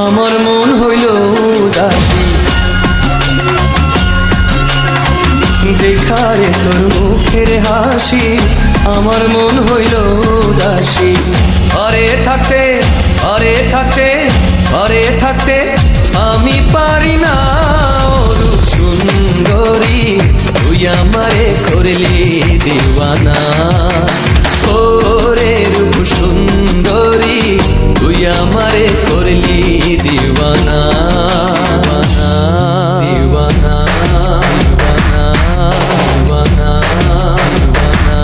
আমার মন হইল উদাসী দেখারে তোর মুখের হাসি আমার মন হইল উদাসী ঘরে থাকতে ঘরে থাকতে ঘরে থাকতে আমি পারি না রূপ সুন্দরী তুই আমারে করলি দিওয়ানা ওরে রূপ সুন্দরী তুই আমারে করলি দিওয়ানা দিওয়ানা দিওয়ানা দিওয়ানা দিওয়ানা।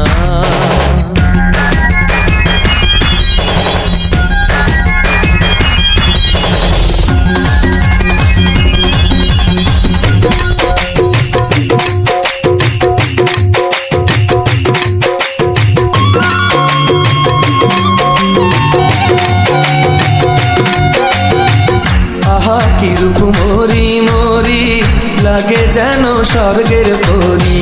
কি রূপ মরি মরি লাগে যেন স্বর্গের পরী